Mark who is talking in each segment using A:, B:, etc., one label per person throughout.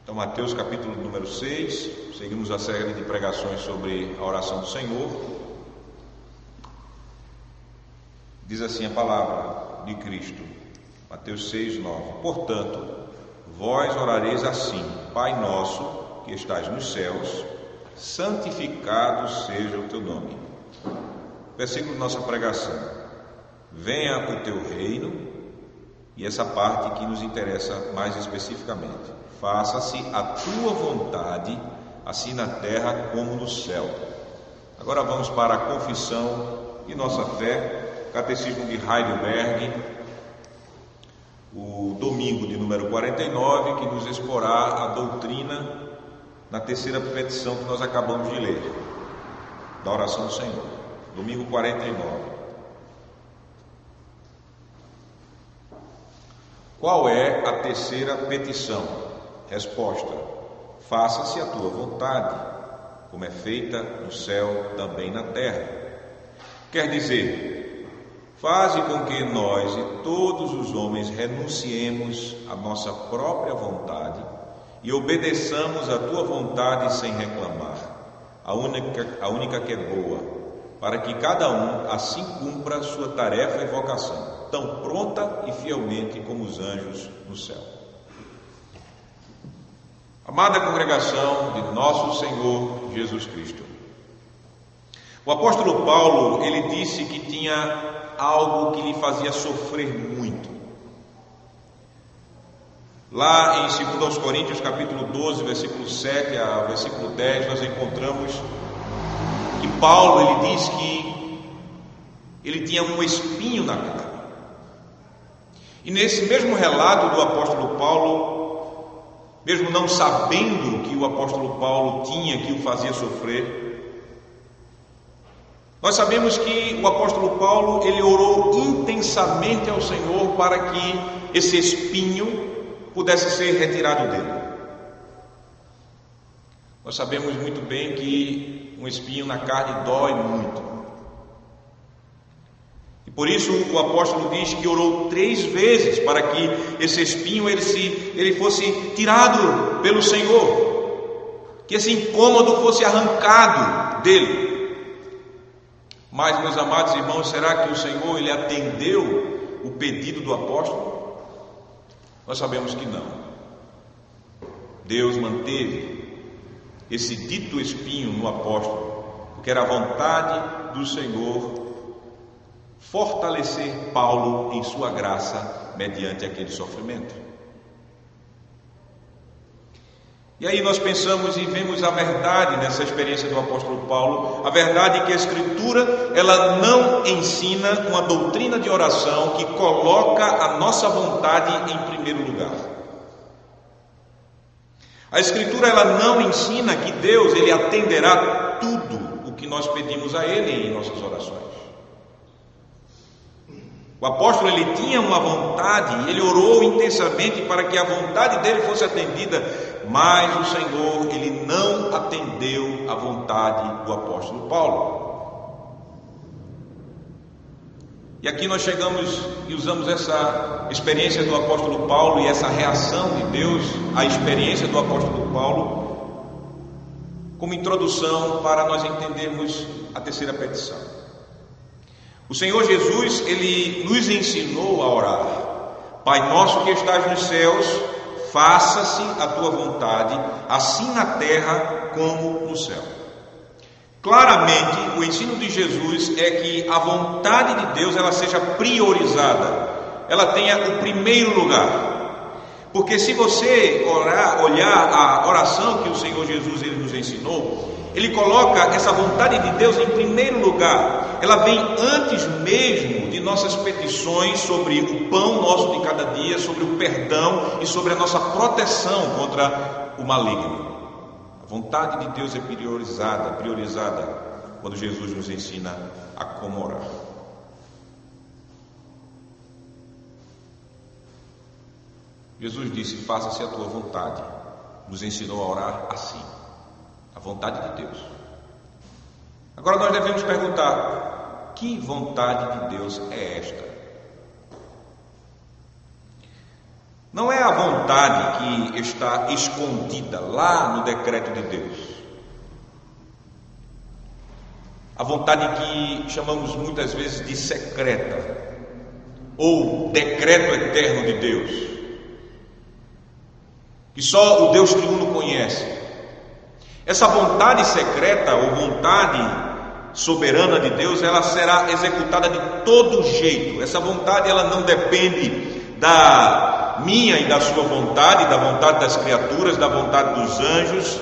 A: Então, Mateus capítulo número 6, seguimos a série de pregações sobre a oração do Senhor. Diz assim a palavra de Cristo, Mateus 6, 9: Portanto, vós orareis assim: Pai nosso, que estás nos céus, santificado seja o teu nome. Versículo de nossa pregação: venha o teu reino, e essa parte que nos interessa mais especificamente: faça-se a tua vontade, assim na terra como no céu. Agora vamos para a confissão de nossa fé, Catecismo de Heidelberg, o domingo de número 49, que nos exporá a doutrina na terceira petição que nós acabamos de ler, da oração do Senhor. Domingo 49. Qual é a terceira petição? Resposta: faça-se a tua vontade, como é feita no céu, também na terra. Quer dizer, faze com que nós e todos os homens renunciemos à nossa própria vontade e obedeçamos a tua vontade sem reclamar, a única que é boa, para que cada um assim cumpra sua tarefa e vocação, tão pronta e fielmente como os anjos no céu. Amada congregação de nosso Senhor Jesus Cristo, o apóstolo Paulo, ele disse que tinha algo que lhe fazia sofrer muito. Lá em 2 Coríntios capítulo 12, versículo 7 ao versículo 10, nós encontramos que Paulo, ele diz que ele tinha um espinho na carne. E nesse mesmo relato do apóstolo Paulo, mesmo não sabendo que o apóstolo Paulo tinha, que o fazia sofrer, nós sabemos que o apóstolo Paulo, ele orou intensamente ao Senhor para que esse espinho pudesse ser retirado dele. Nós sabemos muito bem que um espinho na carne dói muito. E por isso o apóstolo diz que orou 3 vezes para que esse espinho ele fosse tirado pelo Senhor, que esse incômodo fosse arrancado dele. Mas, meus amados irmãos, será que o Senhor ele atendeu o pedido do apóstolo? Nós sabemos que não. Deus manteve esse dito espinho no apóstolo, porque era a vontade do Senhor fortalecer Paulo em sua graça mediante aquele sofrimento. E aí nós pensamos e vemos a verdade nessa experiência do apóstolo Paulo, a verdade é que a Escritura, ela não ensina uma doutrina de oração que coloca a nossa vontade em primeiro lugar. A Escritura, ela não ensina que Deus, ele atenderá tudo o que nós pedimos a Ele em nossas orações. O apóstolo, ele tinha uma vontade, ele orou intensamente para que a vontade dele fosse atendida, mas o Senhor, ele não atendeu a vontade do apóstolo Paulo. E aqui nós chegamos e usamos essa experiência do apóstolo Paulo e essa reação de Deus à experiência do apóstolo Paulo como introdução para nós entendermos a terceira petição. O Senhor Jesus, ele nos ensinou a orar: Pai nosso que estás nos céus, faça-se a tua vontade, assim na terra como no céu. Claramente, o ensino de Jesus é que a vontade de Deus, ela seja priorizada, ela tenha o primeiro lugar. Porque se você olhar a oração que o Senhor Jesus ele nos ensinou, ele coloca essa vontade de Deus em primeiro lugar. Ela vem antes mesmo de nossas petições sobre o pão nosso de cada dia, sobre o perdão e sobre a nossa proteção contra o maligno. A vontade de Deus é priorizada quando Jesus nos ensina a como orar. Jesus disse: faça-se a tua vontade. Nos ensinou a orar assim, a vontade de Deus. Agora nós devemos perguntar: que vontade de Deus é esta? não é a vontade que está escondida lá no decreto de Deus. A vontade que chamamos muitas vezes de secreta, ou decreto eterno de Deus, que só o Deus triuno conhece. Essa vontade secreta ou vontade soberana de Deus, ela será executada de todo jeito. Essa vontade, ela não depende da minha e da sua vontade, da vontade das criaturas, da vontade dos anjos.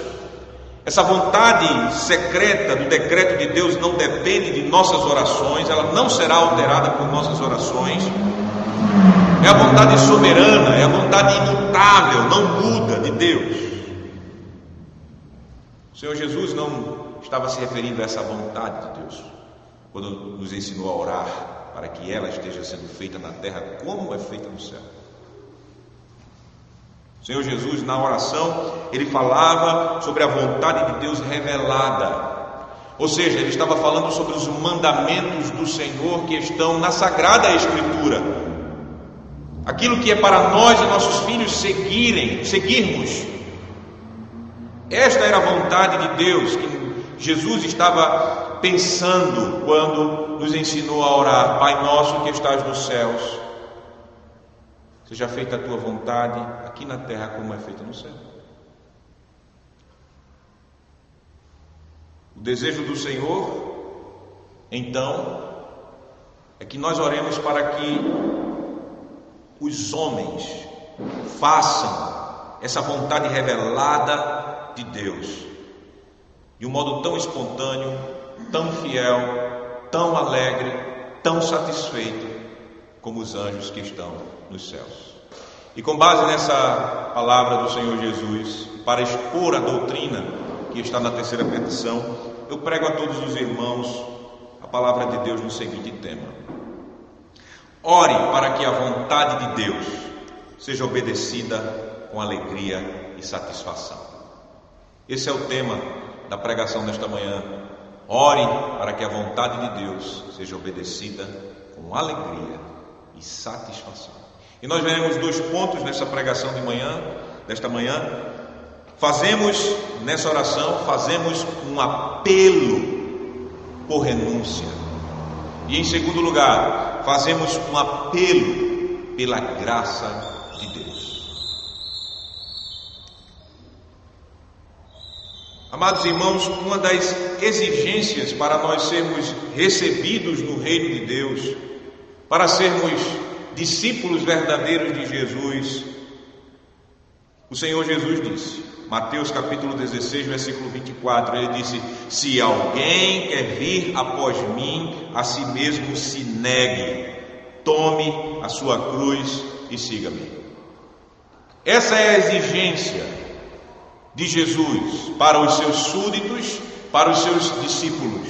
A: Essa vontade secreta do decreto de Deus não depende de nossas orações, ela não será alterada por nossas orações. É a vontade soberana, é a vontade imutável, não muda, de Deus. O Senhor Jesus não estava se referindo a essa vontade de Deus quando nos ensinou a orar para que ela esteja sendo feita na terra como é feita no céu. O Senhor Jesus, na oração, ele falava sobre a vontade de Deus revelada. Ou seja, ele estava falando sobre os mandamentos do Senhor que estão na Sagrada Escritura. Aquilo que é para nós e nossos filhos seguirmos. Esta era a vontade de Deus que Jesus estava pensando quando nos ensinou a orar: Pai nosso que estás nos céus, seja feita a tua vontade aqui na terra como é feita no céu. O desejo do Senhor, então, é que nós oremos para que os homens façam essa vontade revelada de Deus de um modo tão espontâneo, tão fiel, tão alegre, tão satisfeito como os anjos que estão nos céus. E com base nessa palavra do Senhor Jesus, para expor a doutrina que está na terceira petição, eu prego a todos os irmãos a palavra de Deus no seguinte tema: ore para que a vontade de Deus seja obedecida com alegria e satisfação. Esse é o tema da pregação desta manhã. Ore para que a vontade de Deus seja obedecida com alegria e satisfação. E nós veremos 2 pontos nessa pregação desta manhã. Nessa oração, fazemos um apelo por renúncia. E em segundo lugar, fazemos um apelo pela graça de Deus. Amados irmãos, uma das exigências para nós sermos recebidos no reino de Deus, para sermos discípulos verdadeiros de Jesus, o Senhor Jesus disse, Mateus capítulo 16, versículo 24, ele disse: se alguém quer vir após mim, a si mesmo se negue, tome a sua cruz e siga-me. Essa é a exigência de Jesus para os seus súditos, para os seus discípulos: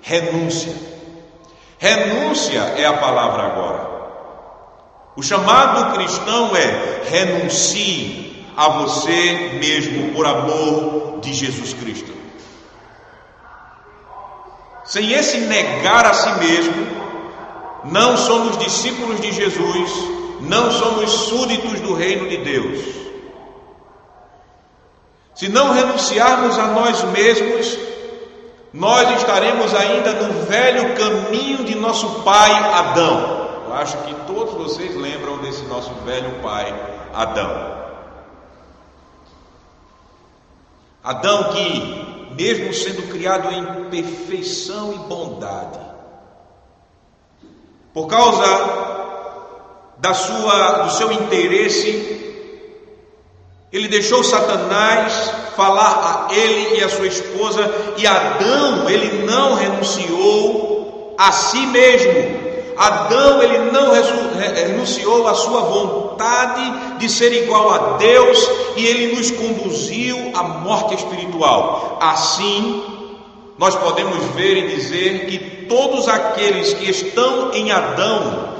A: renúncia. Renúncia é a palavra agora. O chamado cristão é: renuncie a você mesmo por amor de Jesus Cristo. Sem esse negar a si mesmo, não somos discípulos de Jesus, não somos súditos do reino de Deus. Se não renunciarmos a nós mesmos, nós estaremos ainda no velho caminho de nosso pai Adão. Eu acho que todos vocês lembram desse nosso velho pai Adão. Adão que, mesmo sendo criado em perfeição e bondade, por causa do seu interesse, ele deixou Satanás falar a ele e a sua esposa, e Adão, ele não renunciou a si mesmo. Adão, ele não renunciou à sua vontade de ser igual a Deus, e ele nos conduziu à morte espiritual. Assim, nós podemos ver e dizer que todos aqueles que estão em Adão,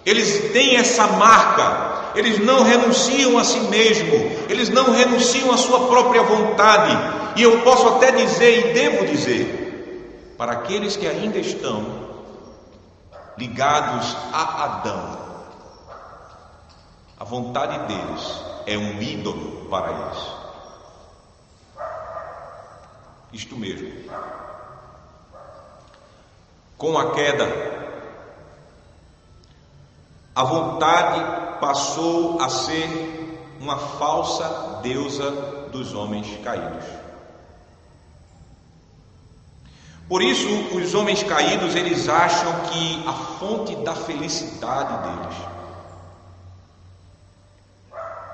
A: eles têm essa marca. Eles não renunciam a si mesmo, eles não renunciam à sua própria vontade. E eu posso até dizer, e devo dizer, para aqueles que ainda estão ligados a Adão, A vontade deles é um ídolo para eles. Isto mesmo. Com a queda, a vontade passou a ser uma falsa deusa dos homens caídos. Por isso, os homens caídos, eles acham que a fonte da felicidade deles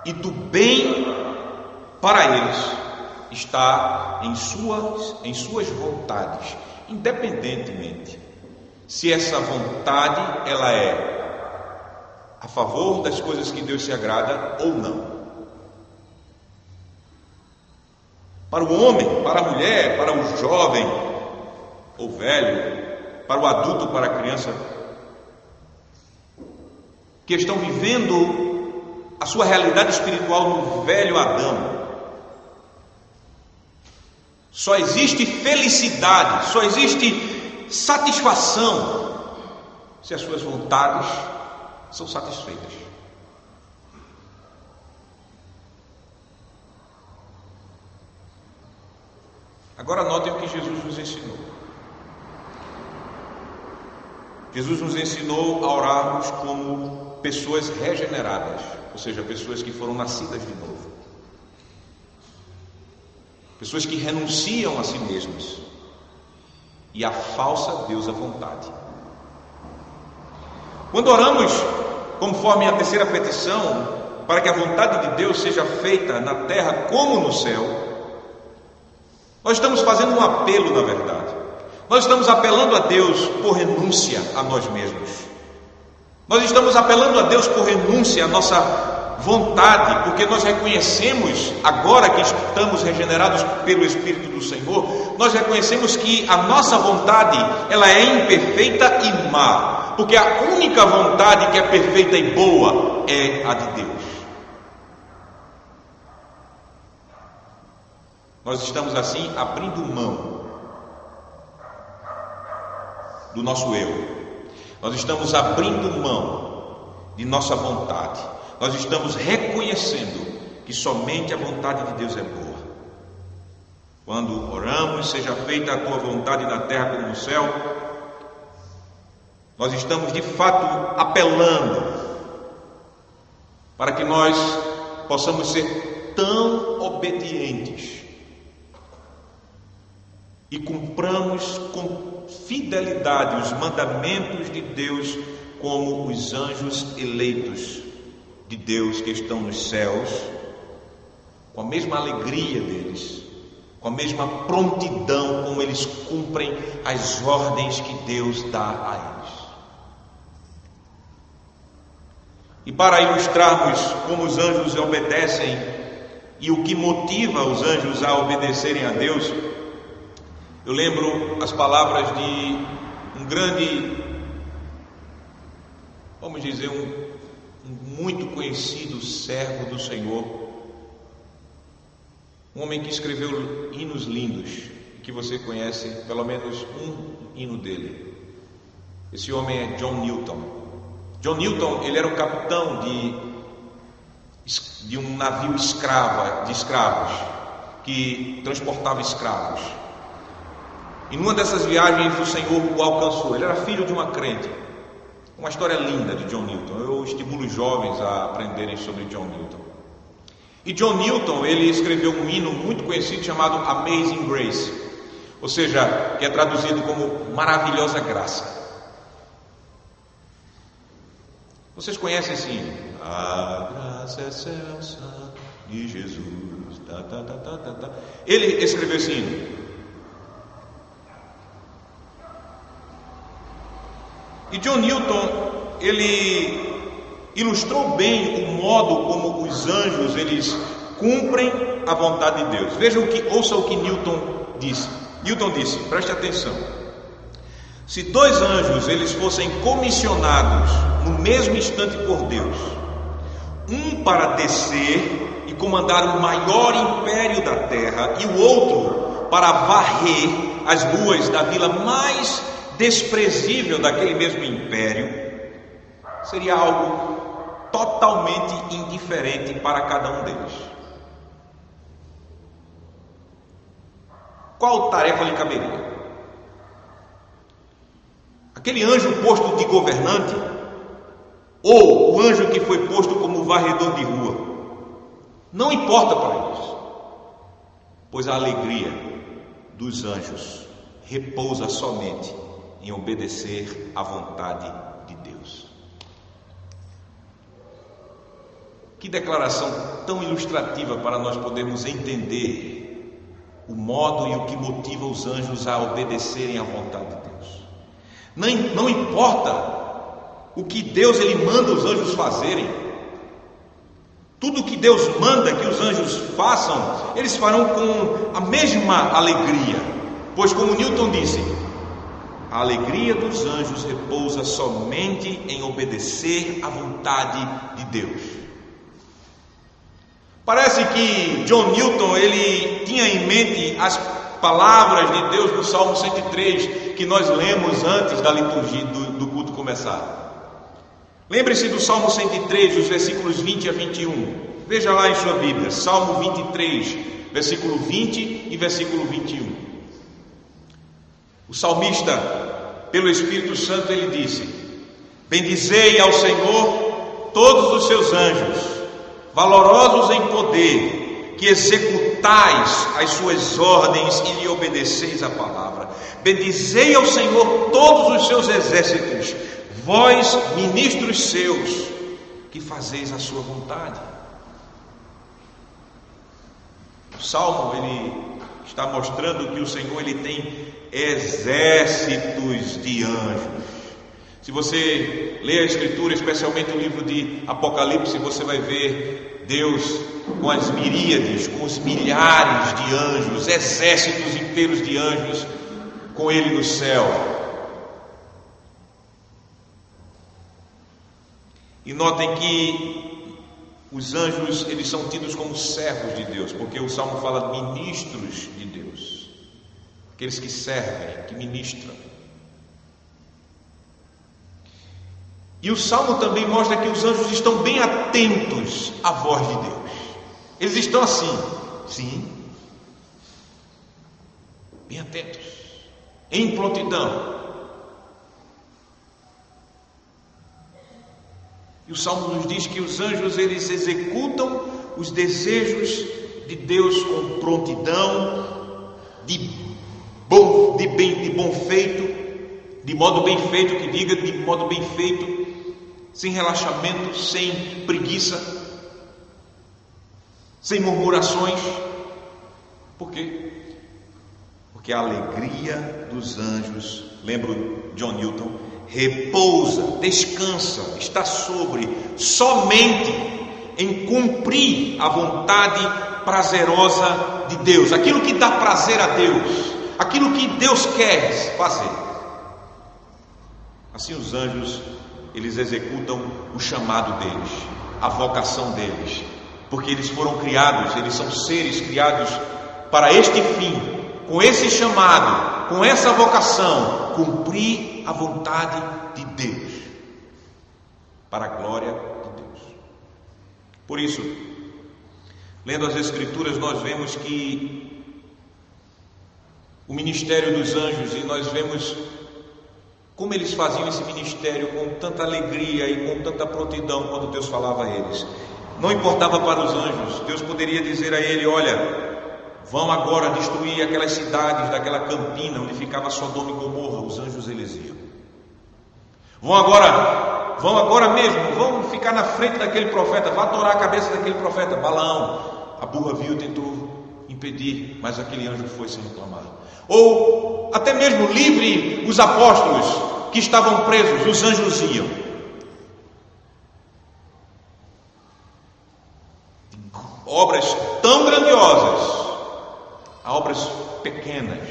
A: e do bem para eles está em suas vontades, independentemente se essa vontade ela é a favor das coisas que Deus se agrada ou não. Para o homem, para a mulher, para o jovem ou velho, para o adulto, para a criança, que estão vivendo a sua realidade espiritual no velho Adão, só existe felicidade, só existe satisfação se as suas vontades são satisfeitas. Agora notem o que Jesus nos ensinou. Jesus nos ensinou a orarmos como pessoas regeneradas, ou seja, pessoas que foram nascidas de novo. Pessoas que renunciam a si mesmas e à falsa deusa vontade. Quando oramos conforme a terceira petição, para que a vontade de Deus seja feita na terra como no céu, nós estamos fazendo um apelo, na verdade. Nós estamos apelando a Deus por renúncia a nós mesmos. Nós estamos apelando a Deus por renúncia à nossa vontade, porque nós reconhecemos, agora que estamos regenerados pelo Espírito do Senhor, nós reconhecemos que a nossa vontade, ela é imperfeita e má, porque a única vontade que é perfeita e boa é a de Deus. Nós estamos assim abrindo mão do nosso eu. Nós estamos abrindo mão de nossa vontade. Nós estamos reconhecendo que somente a vontade de Deus é boa. Quando oramos, seja feita a tua vontade na terra como no céu, nós estamos de fato apelando para que nós possamos ser tão obedientes e cumpramos com fidelidade os mandamentos de Deus como os anjos eleitos de Deus que estão nos céus, com a mesma alegria deles, com a mesma prontidão como eles cumprem as ordens que Deus dá a eles. E para ilustrarmos como os anjos obedecem e o que motiva os anjos a obedecerem a Deus, eu lembro as palavras de um grande, vamos dizer, um muito conhecido servo do Senhor, um homem que escreveu hinos lindos, que você conhece pelo menos um hino dele. Esse homem é John Newton. John Newton, ele era um capitão de um navio de escravos, que transportava escravos. E numa dessas viagens o Senhor o alcançou. Ele era filho de uma crente. Uma história linda de John Newton. Eu estimulo os jovens a aprenderem sobre John Newton. E John Newton, ele escreveu um hino muito conhecido chamado Amazing Grace, ou seja, que é traduzido como Maravilhosa Graça. Vocês conhecem esse hino? A graça excelsa de Jesus. Ele escreveu esse hino. E John Newton, ele ilustrou bem o modo como os anjos, eles cumprem a vontade de Deus. Ouça o que Newton disse. Newton disse, preste atenção. Se dois anjos, eles fossem comissionados no mesmo instante por Deus, um para descer e comandar o maior império da terra, e o outro para varrer as ruas da vila mais desprezível daquele mesmo império, seria algo totalmente indiferente para cada um deles. Qual tarefa lhe caberia? Aquele anjo posto de governante, ou o anjo que foi posto como varredor de rua? Não importa para eles, pois a alegria dos anjos repousa somente em obedecer à vontade de Deus. Que declaração tão ilustrativa para nós podermos entender o modo e o que motiva os anjos a obedecerem à vontade de Deus. Não importa o que Deus ele manda os anjos fazerem. Tudo que Deus manda que os anjos façam, eles farão com a mesma alegria. Pois como Newton disse, a alegria dos anjos repousa somente em obedecer à vontade de Deus. Parece que John Newton ele tinha em mente as palavras de Deus no Salmo 103 que nós lemos antes da liturgia do culto começar. Lembre-se do Salmo 103, os versículos 20 a 21. Veja lá em sua Bíblia, Salmo 23, versículo 20 e versículo 21. O salmista, pelo Espírito Santo, ele disse: bendizei ao Senhor todos os seus anjos, valorosos em poder, que executais as suas ordens e lhe obedeceis a palavra. Bendizei ao Senhor todos os seus exércitos, vós, ministros seus, que fazeis a sua vontade. O Salmo, ele está mostrando que o Senhor, ele tem exércitos de anjos. Se você ler a Escritura, especialmente o livro de Apocalipse, você vai ver Deus com as miríades, com os milhares de anjos, exércitos inteiros de anjos com Ele no céu. E notem que os anjos, eles são tidos como servos de Deus, porque o Salmo fala ministros de Deus, aqueles que servem, que ministram. E o Salmo também mostra que os anjos estão bem atentos à voz de Deus. Eles estão assim, sim, bem atentos, em prontidão. E o Salmo nos diz que os anjos, eles executam os desejos de Deus com prontidão, de bom feito, de modo bem feito, que diga, de modo bem feito, sem relaxamento, sem preguiça, sem murmurações. Por quê? Porque a alegria dos anjos, lembro John Newton, repousa, descansa, está somente em cumprir a vontade prazerosa de Deus, aquilo que dá prazer a Deus, aquilo que Deus quer fazer. Assim os anjos, eles executam o chamado deles, a vocação deles, porque eles foram criados, eles são seres criados para este fim, com esse chamado, com essa vocação, cumprir a vontade de Deus, para a glória de Deus. Por isso, lendo as Escrituras, nós vemos que o ministério dos anjos, e nós vemos como eles faziam esse ministério com tanta alegria e com tanta prontidão quando Deus falava a eles. Não importava para os anjos, Deus poderia dizer a ele: olha, vão agora destruir aquelas cidades daquela campina onde ficava Sodoma e Gomorra. Os anjos eles iam. Vão agora mesmo, vão ficar na frente daquele profeta, vá torar a cabeça daquele profeta. Balaão, a burra viu, tentou impedir, mas aquele anjo foi sem reclamar. Ou até mesmo livre os apóstolos que estavam presos, os anjos iam. Obras tão grandiosas a obras pequenas,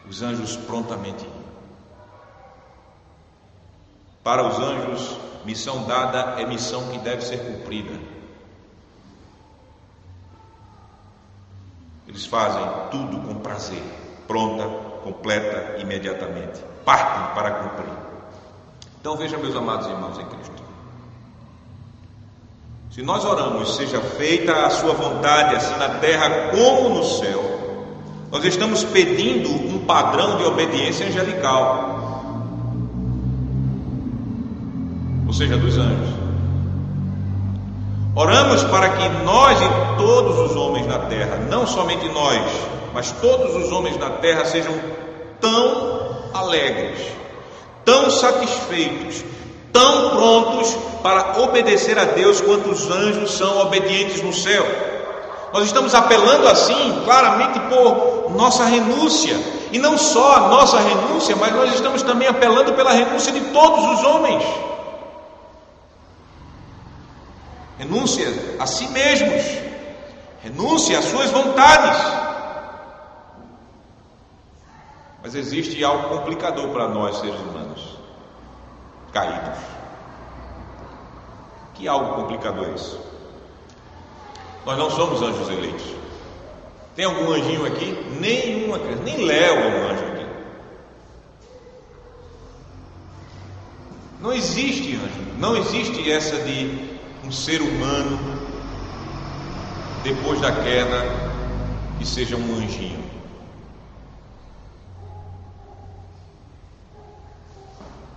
A: os anjos prontamente iam. Para os anjos, missão dada é missão que deve ser cumprida. Eles fazem tudo com prazer, pronta, completa, imediatamente. Partem para cumprir. Então veja, meus amados irmãos em Cristo, se nós oramos, seja feita a sua vontade, assim na terra como no céu, nós estamos pedindo um padrão de obediência angelical, ou seja, dos anjos. Oramos para que nós e todos os homens na terra, não somente nós, mas todos os homens na terra sejam tão alegres, tão satisfeitos, tão prontos para obedecer a Deus quanto os anjos são obedientes no céu. Nós estamos apelando assim claramente por nossa renúncia, e não só a nossa renúncia, mas nós estamos também apelando pela renúncia de todos os homens. Renúncia a si mesmos, renúncia às suas vontades. Mas existe algo complicador para nós, seres humanos caídos. Que algo complicador é isso? Nós não somos anjos eleitos. Tem algum anjinho aqui? Nenhuma criança, nem Léo é um anjo aqui. Não existe anjo, não existe essa de um ser humano depois da queda que seja um anjinho.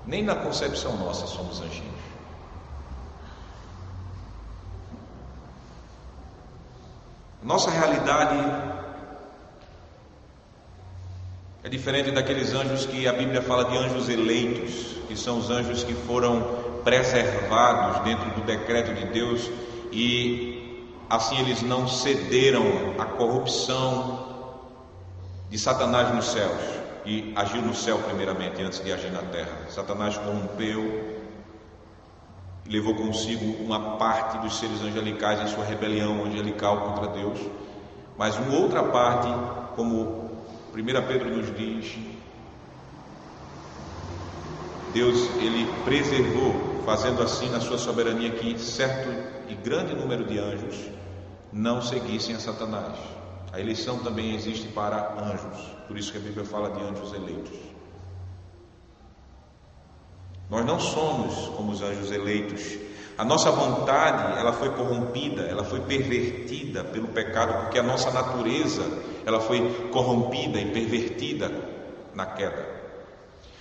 A: Nem na concepção nossa somos anjinhos. Nossa realidade é diferente daqueles anjos que a Bíblia fala de anjos eleitos, que são os anjos que foram preservados dentro do decreto de Deus, e assim eles não cederam à corrupção de Satanás nos céus, e agiu no céu primeiramente antes de agir na terra. Satanás corrompeu, levou consigo uma parte dos seres angelicais em sua rebelião angelical contra Deus, mas uma outra parte, como 1 Pedro nos diz, Deus ele preservou, fazendo assim na sua soberania que certo e grande número de anjos não seguissem a Satanás. A eleição também existe para anjos, por isso que a Bíblia fala de anjos eleitos. Nós não somos como os anjos eleitos. A nossa vontade, ela foi corrompida, ela foi pervertida pelo pecado, porque a nossa natureza, ela foi corrompida e pervertida na queda.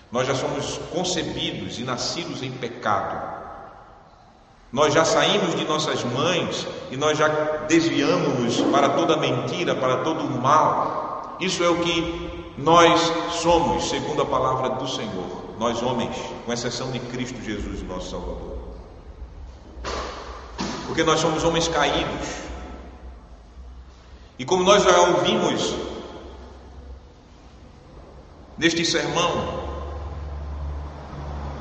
A: Nós já somos concebidos e nascidos em pecado. Nós já saímos de nossas mães e nós já desviamos-nos para toda mentira, para todo o mal. Isso é o que nós somos, segundo a palavra do Senhor. Nós homens, com exceção de Cristo Jesus, nosso Salvador. Porque nós somos homens caídos. E como nós já ouvimos neste sermão,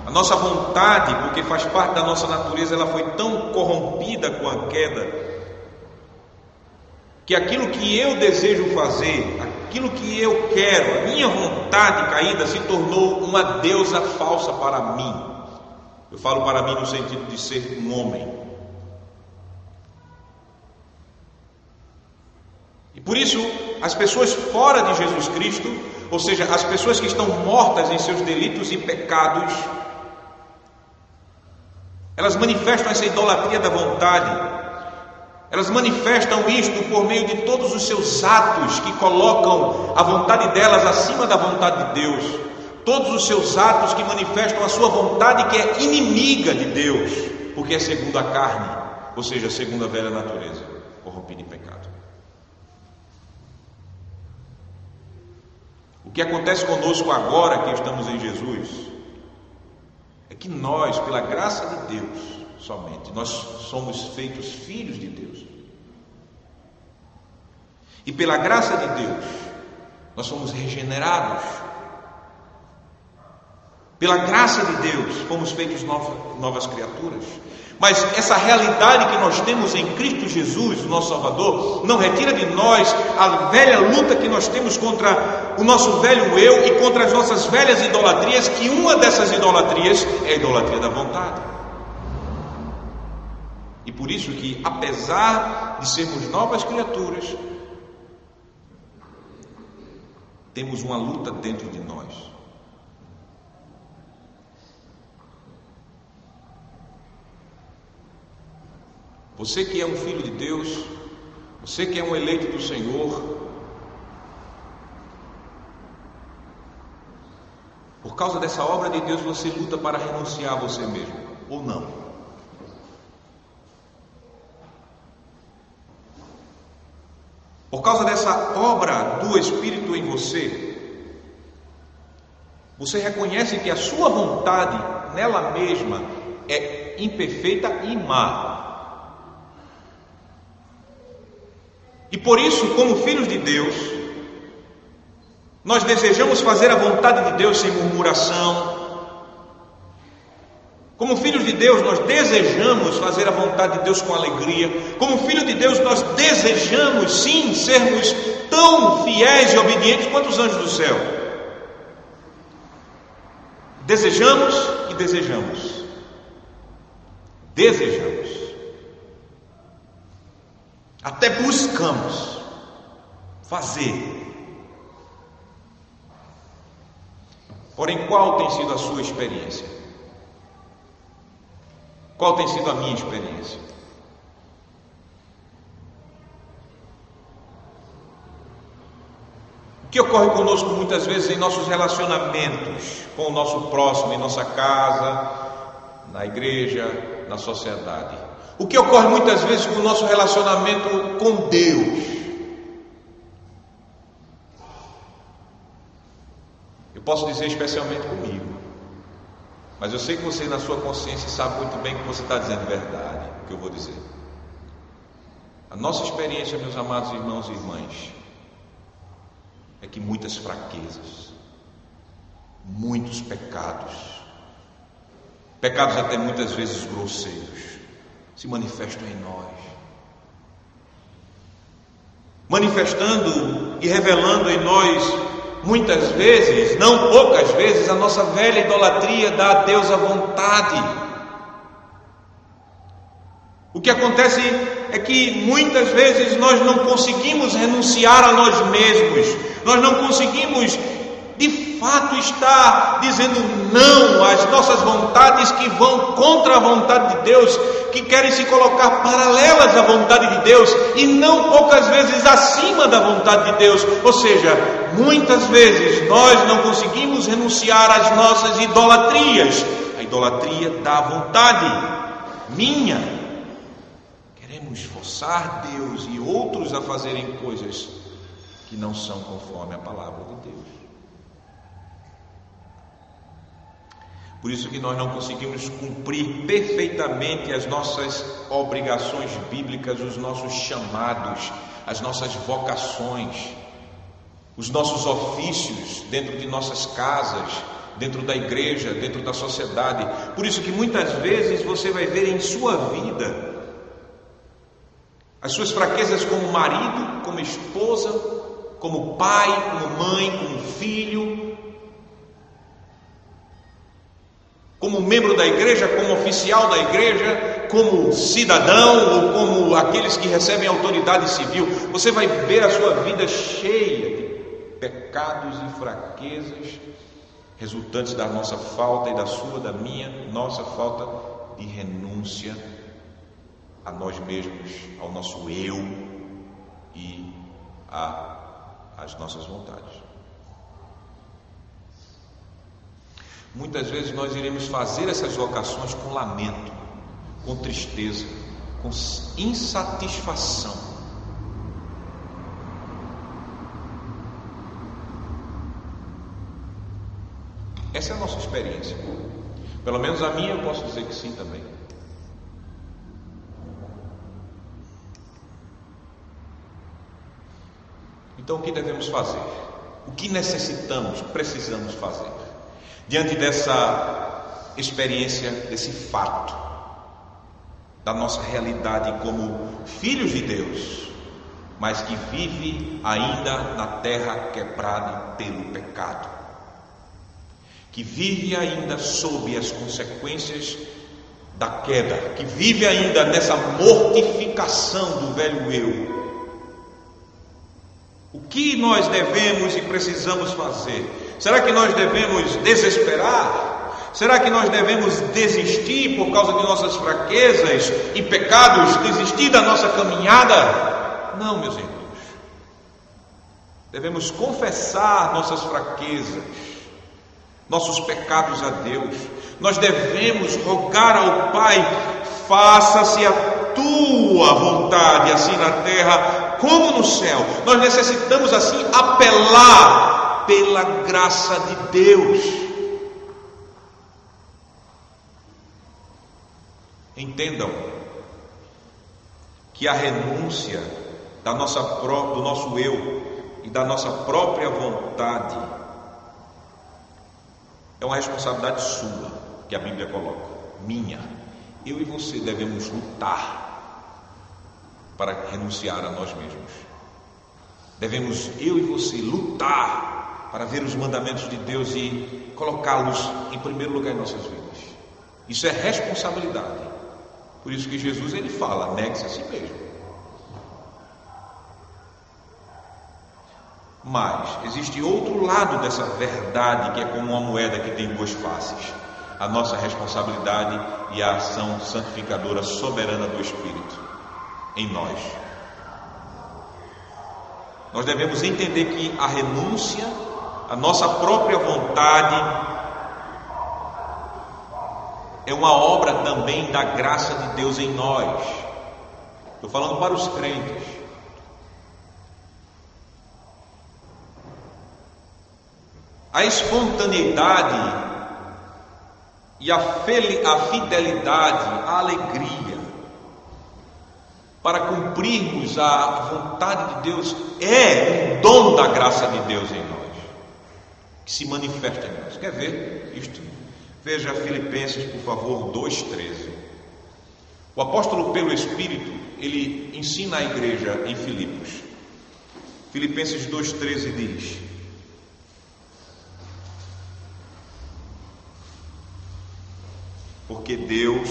A: a nossa vontade, porque faz parte da nossa natureza, ela foi tão corrompida com a queda, que aquilo que eu desejo fazer, aquilo que eu quero, a minha vontade caída, se tornou uma deusa falsa para mim. Eu falo para mim no sentido de ser um homem. E por isso, as pessoas fora de Jesus Cristo, ou seja, as pessoas que estão mortas em seus delitos e pecados, elas manifestam essa idolatria da vontade. Elas manifestam isto por meio de todos os seus atos que colocam a vontade delas acima da vontade de Deus. Todos os seus atos que manifestam a sua vontade, que é inimiga de Deus, porque é segundo a carne, ou seja, segundo a velha natureza, corrompida em pecado. O que acontece conosco agora que estamos em Jesus é que nós, pela graça de Deus somente, nós somos feitos filhos de Deus. E pela graça de Deus, nós somos regenerados. Pela graça de Deus, fomos feitos novas criaturas. Mas essa realidade que nós temos em Cristo Jesus, o nosso Salvador, não retira de nós a velha luta que nós temos contra o nosso velho eu e contra as nossas velhas idolatrias, que uma dessas idolatrias é a idolatria da vontade. E por isso que, apesar de sermos novas criaturas, temos uma luta dentro de nós. Você que é um filho de Deus, você que é um eleito do Senhor, por causa dessa obra de Deus, você luta para renunciar a você mesmo, ou não? Por causa dessa obra do Espírito em você, você reconhece que a sua vontade nela mesma é imperfeita e má. E por isso, como filhos de Deus, nós desejamos fazer a vontade de Deus sem murmuração. Como filhos de Deus, nós desejamos fazer a vontade de Deus com alegria. Como filho de Deus, nós desejamos sim sermos tão fiéis e obedientes quanto os anjos do céu. Desejamos e desejamos. Desejamos. Até buscamos fazer. Porém, qual tem sido a sua experiência? Qual tem sido a minha experiência? O que ocorre conosco muitas vezes em nossos relacionamentos com o nosso próximo, em nossa casa, na igreja, na sociedade? O que ocorre muitas vezes com o nosso relacionamento com Deus? Eu posso dizer especialmente comigo, mas eu sei que você na sua consciência sabe muito bem que você está dizendo verdade, o que eu vou dizer. A nossa experiência, meus amados irmãos e irmãs, é que muitas fraquezas, muitos pecados até muitas vezes grosseiros, se manifestam em nós, manifestando e revelando em nós, muitas vezes, não poucas vezes, a nossa velha idolatria da a Deus à vontade. O que acontece é que muitas vezes nós não conseguimos renunciar a nós mesmos, nós não conseguimos de fato estar dizendo não às nossas vontades que vão contra a vontade de Deus, que querem se colocar paralelas à vontade de Deus e não poucas vezes acima da vontade de Deus. Ou seja, muitas vezes nós não conseguimos renunciar às nossas idolatrias, a idolatria da vontade minha. Queremos forçar Deus e outros a fazerem coisas que não são conforme a palavra de Deus. Por isso que nós não conseguimos cumprir perfeitamente as nossas obrigações bíblicas, os nossos chamados, as nossas vocações, os nossos ofícios dentro de nossas casas, dentro da igreja, dentro da sociedade. Por isso que muitas vezes você vai ver em sua vida as suas fraquezas como marido, como esposa, como pai, como mãe, como filho, como membro da igreja, como oficial da igreja, como cidadão ou como aqueles que recebem autoridade civil. Você vai ver a sua vida cheia de pecados e fraquezas resultantes da nossa falta e da sua, da minha, nossa falta de renúncia a nós mesmos, ao nosso eu e às nossas vontades. Muitas vezes nós iremos fazer essas vocações com lamento, com tristeza, com insatisfação. Essa é a nossa experiência. Pelo menos a minha, eu posso dizer que sim também. Então o que devemos fazer? O que necessitamos, precisamos fazer? Diante dessa experiência, desse fato, da nossa realidade como filhos de Deus, mas que vive ainda na terra quebrada pelo pecado, que vive ainda sob as consequências da queda, que vive ainda nessa mortificação do velho eu. O que nós devemos e precisamos fazer? Será que nós devemos desesperar? Será que nós devemos desistir por causa de nossas fraquezas e pecados, desistir da nossa caminhada? Não, meus irmãos. Devemos confessar nossas fraquezas, nossos pecados a Deus. Nós devemos rogar ao Pai: faça-se a tua vontade, assim na terra como no céu. Nós necessitamos assim apelar pela graça de Deus. Entendam que a renúncia do nosso eu e da nossa própria vontade é uma responsabilidade sua, que a Bíblia coloca, minha. Eu e você devemos lutar para renunciar a nós mesmos. Devemos, eu e você, lutar para ver os mandamentos de Deus e colocá-los em primeiro lugar em nossas vidas. Isso é responsabilidade. Por isso que Jesus ele fala: negue-se a si mesmo. Mas existe outro lado dessa verdade, que é como uma moeda que tem duas faces: a nossa responsabilidade e a ação santificadora soberana do Espírito em nós. Nós devemos entender que a renúncia, a nossa própria vontade, é uma obra também da graça de Deus em nós. Estou falando para os crentes. A espontaneidade e a fidelidade, a alegria para cumprirmos a vontade de Deus é um dom da graça de Deus em nós, que se manifesta em nós. Quer ver isto? Veja Filipenses, por favor, 2,13. O apóstolo, pelo Espírito, ele ensina a igreja em Filipos. Filipenses 2,13 diz: porque Deus,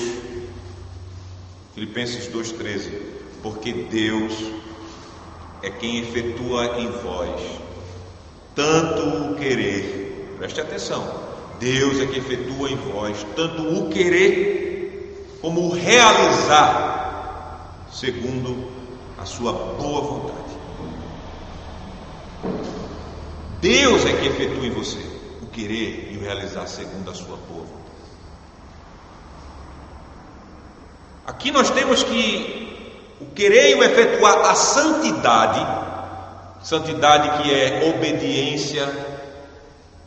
A: Filipenses 2,13, porque Deus é quem efetua em vós tanto o querer, preste atenção, Deus é que efetua em vós tanto o querer como o realizar segundo a sua boa vontade. Deus é que efetua em você o querer e o realizar segundo a sua boa vontade. Aqui nós temos que o querer e o efetuar a santidade que é obediência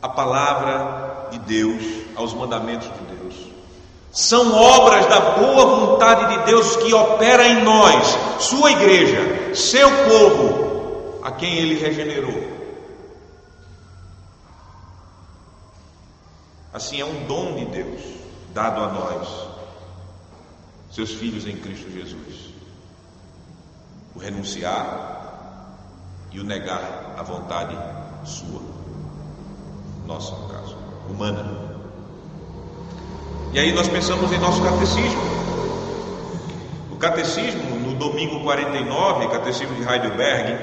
A: à palavra de Deus, aos mandamentos de Deus, são obras da boa vontade de Deus que opera em nós, sua igreja, seu povo, a quem Ele regenerou. Assim, é um dom de Deus dado a nós, seus filhos em Cristo Jesus, o renunciar e o negar a vontade sua, nossa, no caso, humana. E aí nós pensamos em nosso catecismo. O catecismo, no domingo 49, catecismo de Heidelberg,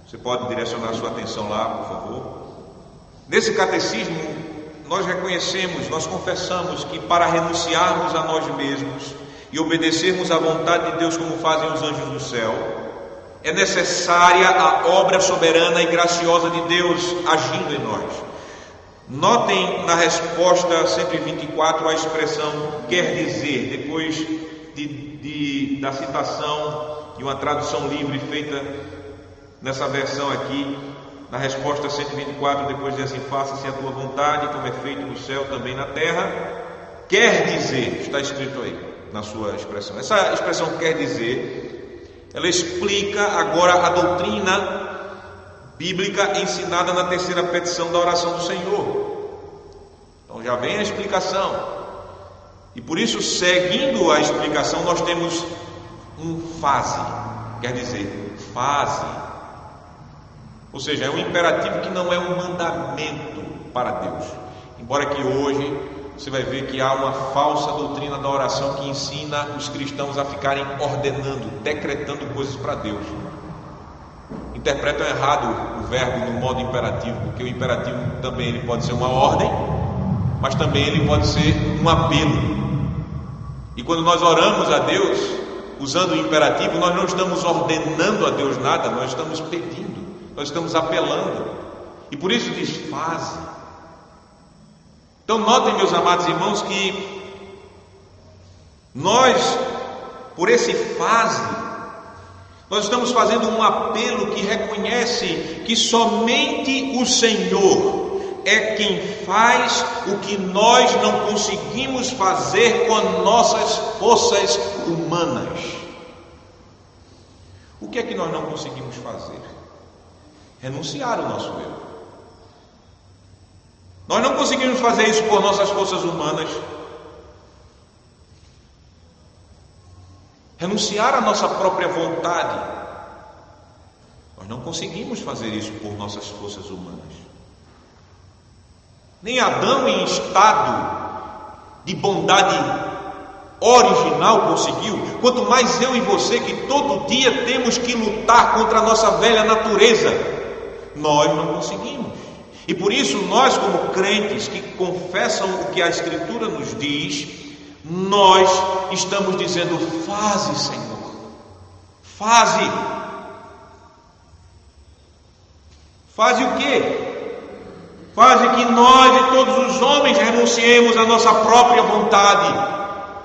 A: você pode direcionar sua atenção lá, por favor. Nesse catecismo, nós reconhecemos, nós confessamos que para renunciarmos a nós mesmos e obedecermos à vontade de Deus como fazem os anjos do céu, é necessária a obra soberana e graciosa de Deus agindo em nós. Notem na resposta 124 a expressão quer dizer, depois da citação de uma tradução livre feita nessa versão aqui. Na resposta 124, depois diz assim: faça-se a tua vontade, como é feito no céu, também na terra. Quer dizer, está escrito aí na sua expressão. Essa expressão quer dizer, ela explica agora a doutrina bíblica ensinada na terceira petição da oração do Senhor. Então já vem a explicação. E por isso, seguindo a explicação, nós temos um faze, quer dizer, faze. Ou seja, é um imperativo que não é um mandamento para Deus. Embora que hoje você vai ver que há uma falsa doutrina da oração que ensina os cristãos a ficarem ordenando, decretando coisas para Deus. Interpretam errado o verbo no modo imperativo, porque o imperativo também ele pode ser uma ordem, mas também ele pode ser um apelo. E quando nós oramos a Deus, usando o imperativo, nós não estamos ordenando a Deus nada, nós estamos pedindo, nós estamos apelando. E por isso diz: faze. Então notem, meus amados irmãos, que nós, por esse faze, nós estamos fazendo um apelo que reconhece que somente o Senhor é quem faz o que nós não conseguimos fazer com nossas forças humanas. O que é que nós não conseguimos fazer? Renunciar ao nosso eu. Nós não conseguimos fazer isso por nossas forças humanas. Renunciar à nossa própria vontade. Nós não conseguimos fazer isso por nossas forças humanas. Nem Adão, em estado de bondade original, conseguiu. Quanto mais eu e você, que todo dia temos que lutar contra a nossa velha natureza, nós não conseguimos. E por isso nós, como crentes que confessam o que a Escritura nos diz, nós estamos dizendo: faze, Senhor, faze. Faze o quê? Faze que nós e todos os homens renunciemos à nossa própria vontade.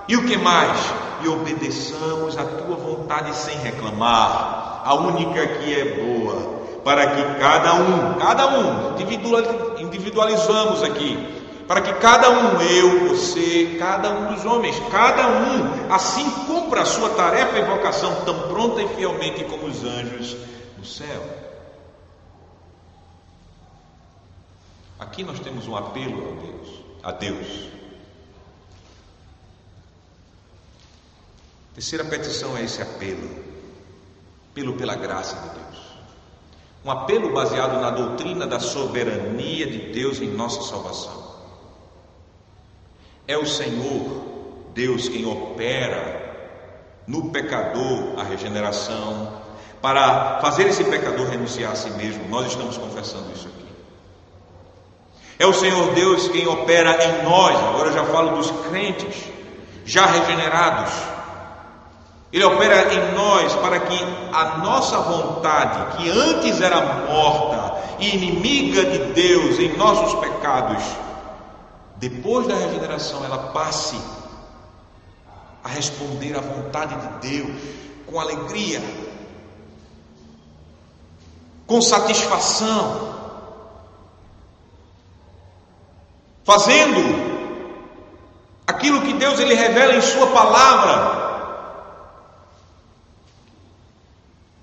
A: E o que mais? E obedeçamos a tua vontade sem reclamar, a única que é boa, para que cada um, individualizamos aqui, para que cada um, eu, você, cada um dos homens, cada um, assim cumpra a sua tarefa e vocação tão pronta e fielmente como os anjos do céu. Aqui nós temos um apelo a Deus. Terceira petição é esse apelo pela graça de Deus. Um apelo baseado na doutrina da soberania de Deus em nossa salvação. É o Senhor, Deus, quem opera no pecador a regeneração, para fazer esse pecador renunciar a si mesmo. Nós estamos confessando isso aqui. É o Senhor Deus quem opera em nós, agora eu já falo dos crentes, já regenerados. Ele opera em nós para que a nossa vontade, que antes era morta e inimiga de Deus em nossos pecados, depois da regeneração ela passe a responder à vontade de Deus com alegria, com satisfação, fazendo aquilo que Deus ele revela em sua palavra.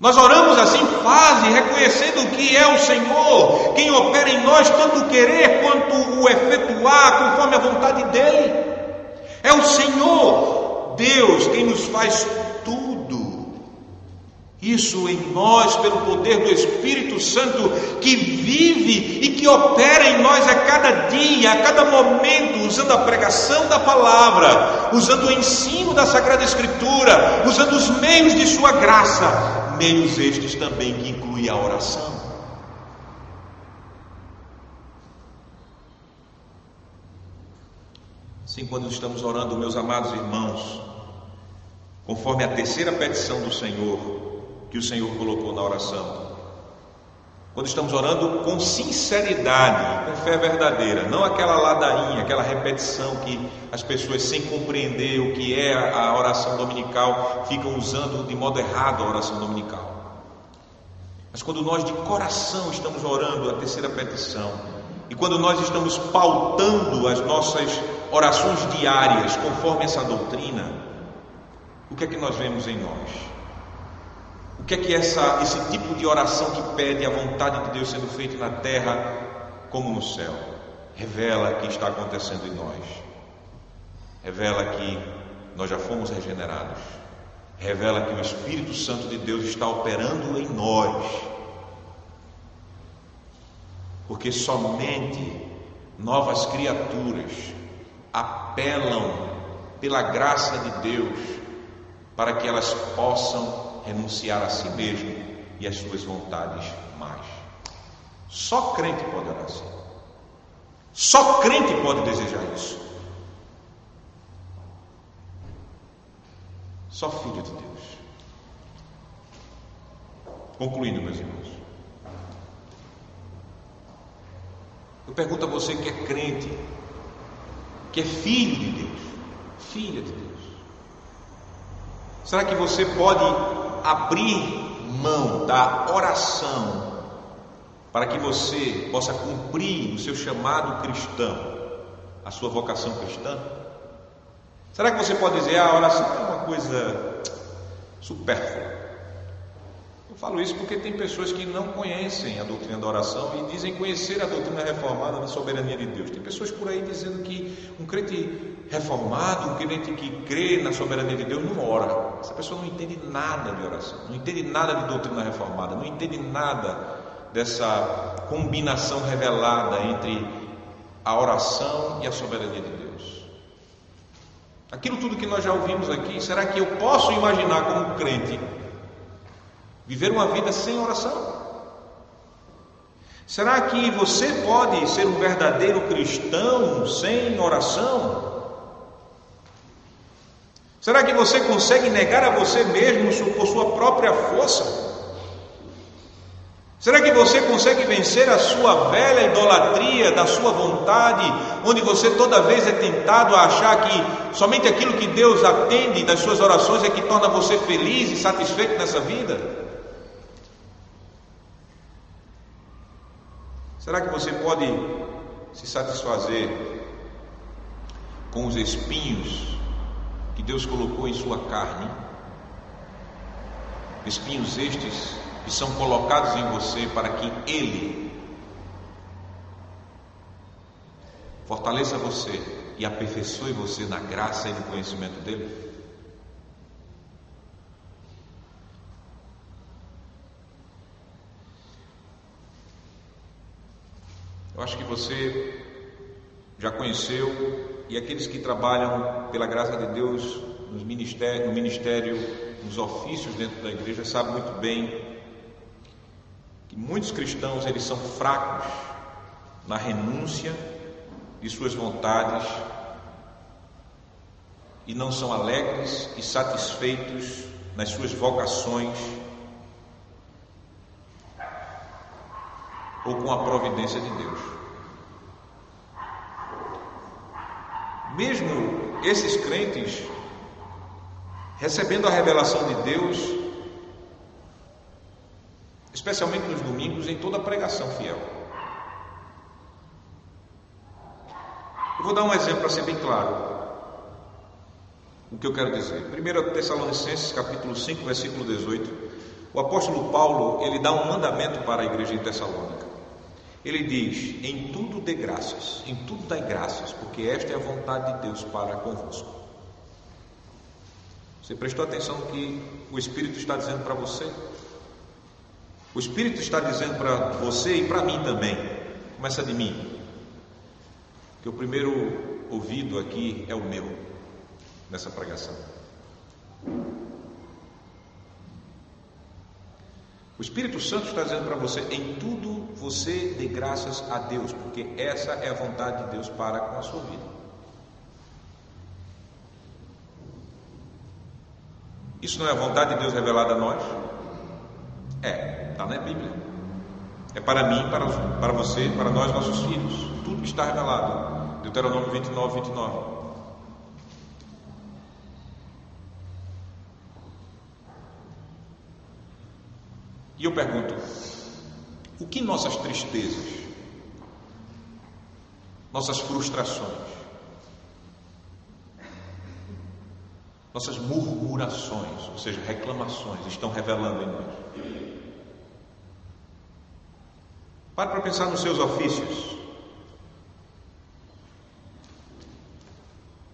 A: Nós oramos assim: faze, reconhecendo que é o Senhor quem opera em nós tanto o querer quanto o efetuar conforme a vontade dele. É o Senhor Deus quem nos faz tudo isso em nós pelo poder do Espírito Santo, que vive e que opera em nós a cada dia, a cada momento, usando a pregação da palavra, usando o ensino da Sagrada Escritura, usando os meios de sua graça, meios estes também que incluem a oração. Assim, quando estamos orando, meus amados irmãos, conforme a terceira petição do Senhor, que o Senhor colocou na oração, quando estamos orando com sinceridade, com fé verdadeira, não aquela ladainha, aquela repetição que as pessoas, sem compreender o que é a oração dominical, ficam usando de modo errado a oração dominical. Mas quando nós de coração estamos orando a terceira petição, e quando nós estamos pautando as nossas orações diárias conforme essa doutrina, o que é que nós vemos em nós? O que é que esse tipo de oração que pede a vontade de Deus sendo feita na terra como no céu, revela que está acontecendo em nós? Revela que nós já fomos regenerados, revela que o Espírito Santo de Deus está operando em nós, porque somente novas criaturas apelam pela graça de Deus para que elas possam renunciar a si mesmo e às suas vontades mais. Só crente pode orar assim. Só crente pode desejar isso. Só filho de Deus. Concluindo, meus irmãos, eu pergunto a você que é crente, que é filho de Deus, filha de Deus, será que você pode abrir mão da oração para que você possa cumprir o seu chamado cristão, a sua vocação cristã? Será que você pode dizer, a oração é uma coisa supérflua? Eu falo isso porque tem pessoas que não conhecem a doutrina da oração e dizem conhecer a doutrina reformada da soberania de Deus. Tem pessoas por aí dizendo que um crente reformado, um crente que crê na soberania de Deus, não ora. Essa pessoa não entende nada de oração, não entende nada de doutrina reformada, não entende nada dessa combinação revelada entre a oração e a soberania de Deus. Aquilo tudo que nós já ouvimos aqui, será que eu posso imaginar como crente viver uma vida sem oração? Será que você pode ser um verdadeiro cristão sem oração? Será que você consegue negar a você mesmo por sua própria força? Será que você consegue vencer a sua velha idolatria da sua vontade, onde você toda vez é tentado a achar que somente aquilo que Deus atende das suas orações é que torna você feliz e satisfeito nessa vida? Será que você pode se satisfazer com os espinhos que Deus colocou em sua carne? Espinhos estes que são colocados em você para que Ele fortaleça você e aperfeiçoe você na graça e no conhecimento dEle? Eu acho que você já conheceu, e aqueles que trabalham pela graça de Deus no ministério, nos ofícios dentro da igreja, sabem muito bem que muitos cristãos eles são fracos na renúncia de suas vontades e não são alegres e satisfeitos nas suas vocações ou com a providência de Deus. Mesmo esses crentes, recebendo a revelação de Deus, especialmente nos domingos, em toda a pregação fiel. Eu vou dar um exemplo para ser bem claro o que eu quero dizer. 1 Tessalonicenses capítulo 5, versículo 18, o apóstolo Paulo, ele dá um mandamento para a igreja de Tessalônica. Ele diz: em tudo dê graças, em tudo dai graças, porque esta é a vontade de Deus para convosco. Você prestou atenção no que o Espírito está dizendo para você? O Espírito está dizendo para você e para mim também. Começa de mim, que o primeiro ouvido aqui é o meu, nessa pregação. O Espírito Santo está dizendo para você: em tudo você dê graças a Deus, porque essa é a vontade de Deus para com a sua vida. Isso não é a vontade de Deus revelada a nós? Está na Bíblia. É para mim, para você, para nós, nossos filhos. Tudo que está revelado. Deuteronômio 29, 29. E eu pergunto: o que nossas tristezas, nossas frustrações, nossas murmurações, ou seja, reclamações, estão revelando em nós? Pare para pensar nos seus ofícios,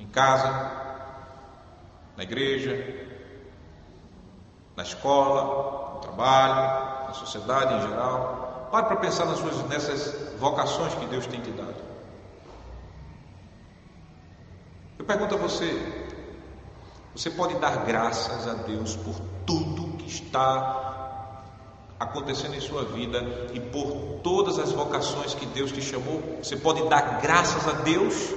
A: em casa, na igreja, na escola, no trabalho, na sociedade em geral. Pare para pensar nessas vocações que Deus tem te dado. Eu pergunto a você: você pode dar graças a Deus por tudo que está acontecendo em sua vida e por todas as vocações que Deus te chamou, você pode dar graças a Deus?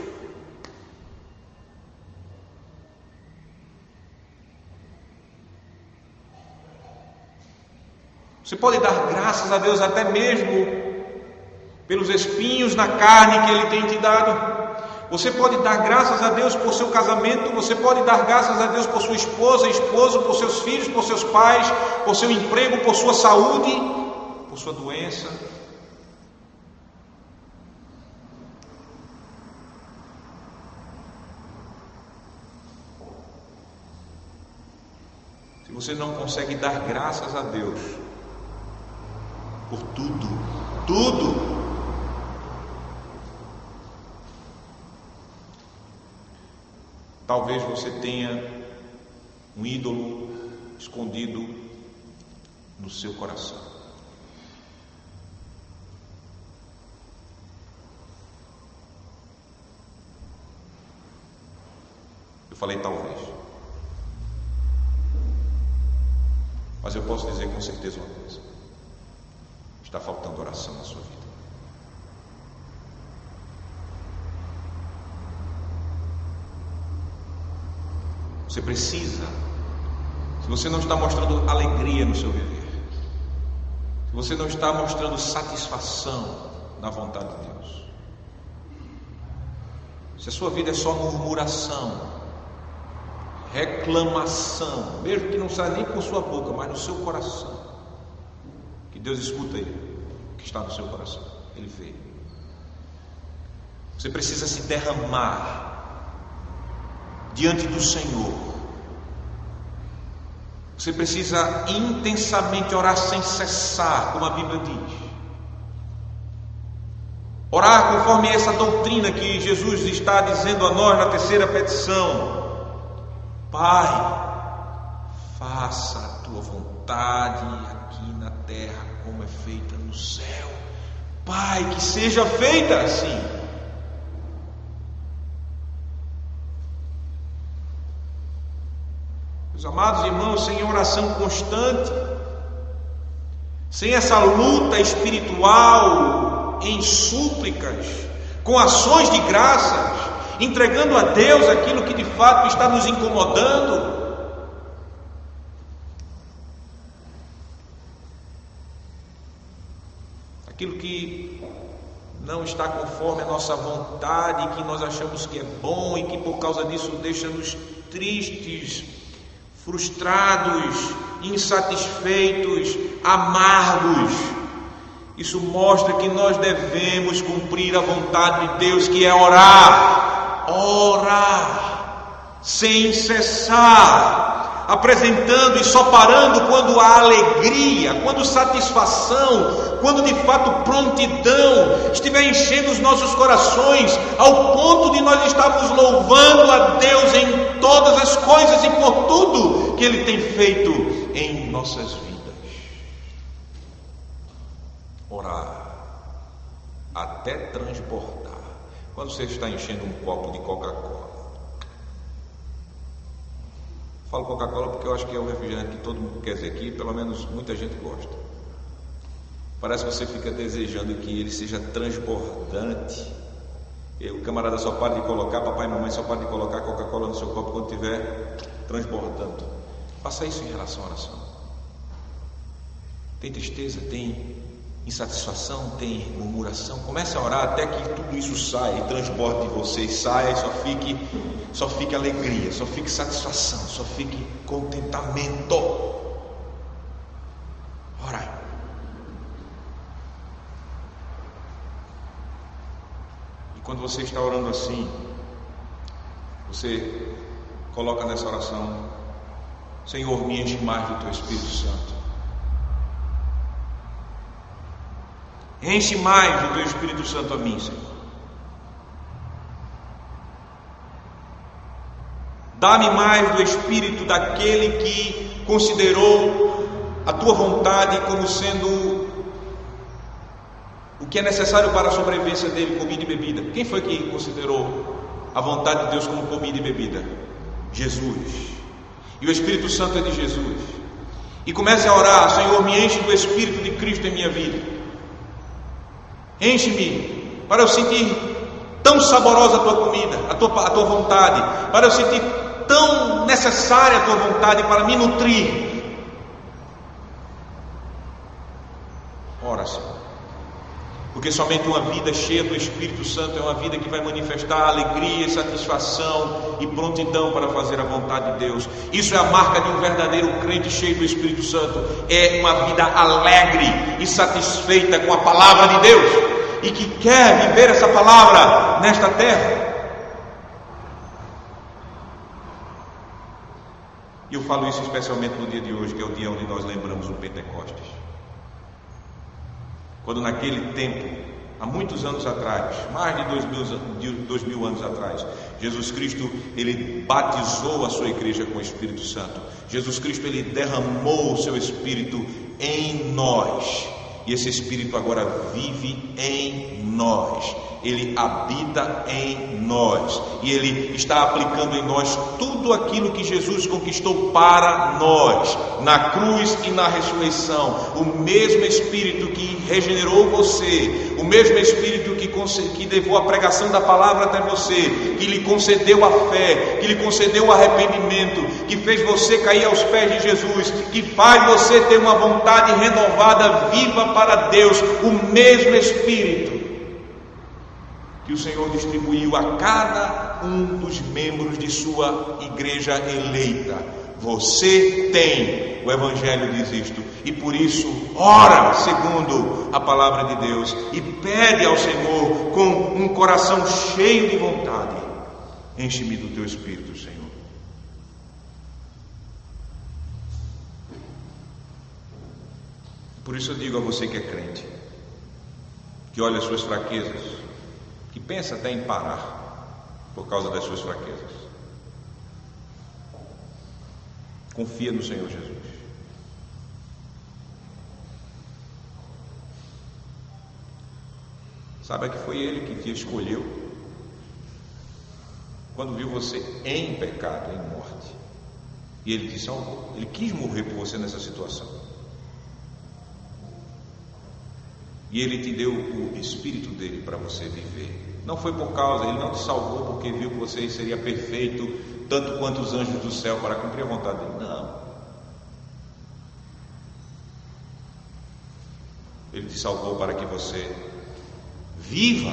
A: Você pode dar graças a Deus até mesmo pelos espinhos na carne que Ele tem te dado? Você pode dar graças a Deus por seu casamento, você pode dar graças a Deus por sua esposa, esposo, por seus filhos, por seus pais, por seu emprego, por sua saúde, por sua doença. Se você não consegue dar graças a Deus por tudo, talvez você tenha um ídolo escondido no seu coração. Eu falei talvez, mas eu posso dizer com certeza uma coisa: está faltando oração na sua vida. Você precisa. Se você não está mostrando alegria no seu viver, se você não está mostrando satisfação na vontade de Deus, se a sua vida é só murmuração, reclamação, mesmo que não saia nem por sua boca, mas no seu coração, que Deus escuta ele, o que está no seu coração, Ele vê. Você precisa se derramar diante do Senhor. Você precisa intensamente orar sem cessar, como a Bíblia diz. Orar conforme essa doutrina que Jesus está dizendo a nós na terceira petição: Pai, faça a tua vontade aqui na terra como é feita no céu. Pai, que seja feita assim. Meus amados irmãos, sem oração constante, sem essa luta espiritual em súplicas, com ações de graças, entregando a Deus aquilo que de fato está nos incomodando, aquilo que não está conforme a nossa vontade, que nós achamos que é bom e que por causa disso deixa-nos tristes, frustrados, insatisfeitos, amargos. Isso mostra que nós devemos cumprir a vontade de Deus, que é orar sem cessar, apresentando e só parando quando há alegria, quando satisfação, quando de fato prontidão estiver enchendo os nossos corações, ao ponto de nós estarmos louvando a Deus em todas as coisas e por tudo que Ele tem feito em nossas vidas. Orar até transbordar. Quando você está enchendo um copo de Coca-Cola, falo Coca-Cola porque eu acho que é o refrigerante que todo mundo quer dizer aqui, pelo menos muita gente gosta. Parece que você fica desejando que ele seja transbordante. E o camarada só para de colocar, papai e mamãe só para de colocar Coca-Cola no seu copo quando estiver transbordando. Faça isso em relação à oração. Tem tristeza, tem insatisfação, tem murmuração, comece a orar até que tudo isso saia e transborde de você, e saia e só fique alegria, só fique satisfação, só fique contentamento. Ora, e quando você está orando assim, você coloca nessa oração: Senhor, me enche mais do teu Espírito Santo. Enche mais do teu Espírito Santo a mim, Senhor. Dá-me mais do Espírito daquele que considerou a tua vontade como sendo o que é necessário para a sobrevivência dele, comida e bebida. Quem foi que considerou a vontade de Deus como comida e bebida? Jesus. E o Espírito Santo é de Jesus. E comece a orar: Senhor, me enche do Espírito de Cristo em minha vida. Enche-me para eu sentir tão saborosa a tua comida, a tua vontade, para eu sentir tão necessária a tua vontade para me nutrir. Ora, Senhor, porque somente uma vida cheia do Espírito Santo é uma vida que vai manifestar alegria e satisfação e prontidão para fazer a vontade de Deus. Isso é a marca de um verdadeiro crente cheio do Espírito Santo. É uma vida alegre e satisfeita com a palavra de Deus, e que quer viver essa palavra nesta terra. E eu falo isso especialmente no dia de hoje, que é o dia onde nós lembramos o Pentecostes. Quando naquele tempo, há muitos anos atrás, mais de 2000 anos atrás, Jesus Cristo, ele batizou a sua igreja com o Espírito Santo. Jesus Cristo, ele derramou o seu Espírito em nós, e esse Espírito agora vive em nós. Ele habita em nós, e Ele está aplicando em nós tudo aquilo que Jesus conquistou para nós, na cruz e na ressurreição. O mesmo Espírito que regenerou você, o mesmo Espírito que levou a pregação da palavra até você, que lhe concedeu a fé, que lhe concedeu o arrependimento, que fez você cair aos pés de Jesus, que faz você ter uma vontade renovada, viva para Deus. O mesmo Espírito que o Senhor distribuiu a cada um dos membros de sua igreja eleita. Você tem, o Evangelho diz isto, e por isso ora segundo a palavra de Deus e pede ao Senhor com um coração cheio de vontade: enche-me do teu Espírito, Senhor. Por isso eu digo a você que é crente, que olha as suas fraquezas, que pensa até em parar por causa das suas fraquezas: confia no Senhor Jesus. Saiba que foi Ele que te escolheu quando viu você em pecado, em morte, e Ele te salvou. Ele quis morrer por você nessa situação, e Ele te deu o Espírito dele para você viver. Não foi por causa, Ele não te salvou porque viu que você seria perfeito, tanto quanto os anjos do céu, para cumprir a vontade dele. Não. Ele te salvou para que você viva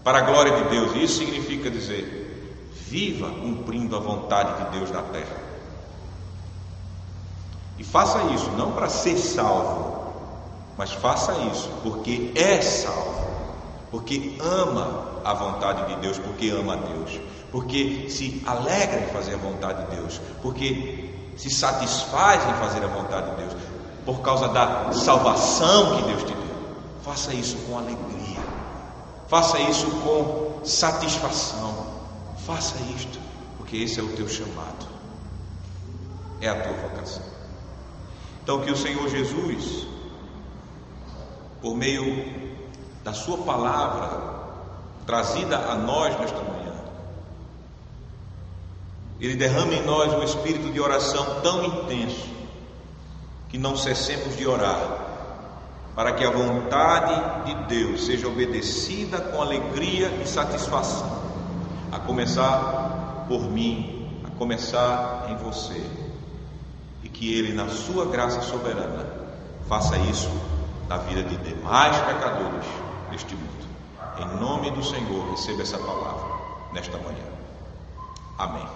A: para a glória de Deus. E isso significa dizer: viva cumprindo a vontade de Deus na terra. E faça isso não para ser salvo, mas faça isso porque é salvo, porque ama a vontade de Deus, porque ama a Deus, porque se alegra em fazer a vontade de Deus, porque se satisfaz em fazer a vontade de Deus, por causa da salvação que Deus te deu. Faça isso com alegria, faça isso com satisfação, faça isto, porque esse é o teu chamado, é a tua vocação. Então que o Senhor Jesus, por meio da sua palavra trazida a nós nesta manhã, Ele derrama em nós um espírito de oração tão intenso que não cessemos de orar, para que a vontade de Deus seja obedecida com alegria e satisfação, a começar por mim, a começar em você, e que Ele, na sua graça soberana, faça isso na vida de demais pecadores deste mundo. Em nome do Senhor, receba essa palavra nesta manhã. Amém.